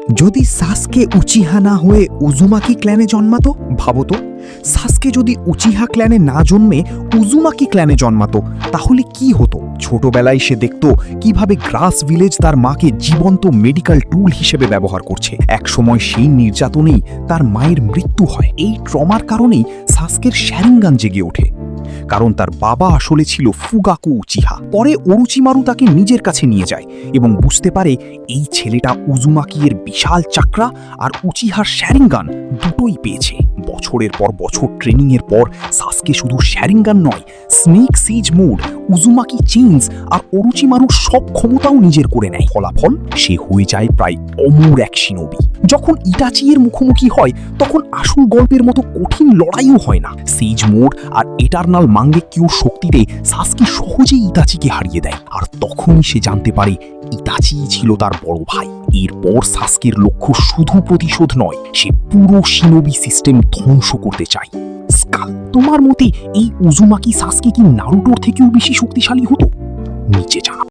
যদি সাসকে উচিহা না হয়ে উজুমাকি ক্ল্যানে জন্মাতো, ভাবতো সাসকে যদি উচিহা ক্ল্যানে না জন্মে উজুমাকি ক্ল্যানে জন্মাতো তাহলে কি হতো। ছোটবেলায় সে দেখত কিভাবে গ্রাস ভিলেজ তার মাকে জীবন্ত মেডিকেল টুল হিসেবে ব্যবহার করছে। একসময় সেই নির্যাতনেই তার মায়ের মৃত্যু হয়। এই ট্রমার কারণেই সাসকের শ্যারিঙ্গান জেগে ওঠে, কারণ তার বাবা আসলে ছিল ফুগাকু উচিহা। পরে ওরুচিমারু তাকে নিজের কাছে নিয়ে যায় এবং বুঝতে পারে এই ছেলেটা উজুমাকি এর বিশাল চাকরা আর উচিহার শ্যারিঙ্গান দুটোই পেয়েছে। বছরের পর বছর ট্রেনিং এর পর সাসকে শুধু শ্যারিঙ্গান নয়, স্নেক সিজ মোড, উজুমাকি চেইনস আর ওরুচিমারুর সব ক্ষমতাও নিজের করে নেয়। ফলাফল সে হয়ে যায় প্রায় অমর এক শিনোবি। যখন ইটাচি এর মুখোমুখি হয় তখন আসল গল্পের মতো কঠিন লড়াইও হয় না। সিজ মোড আর এটারনাল মাঙ্গেকিউর শক্তিতে সাসকে সহজেই ইতাচিকে হারিয়ে দেয়। আর তখনই সে জানতে পারে ইতাচি ছিল তার বড় ভাই। এরপর সাসকের লক্ষ্য শুধু প্রতিশোধ নয়, সে পুরো শিনোবি সিস্টেম ধ্বংস করতে চায়। স্কাল, তোমার মতে এই উজুমাকি সাসকে কি নারুটোর থেকেও বেশি শক্তিশালী হতো? নিচে জানাও।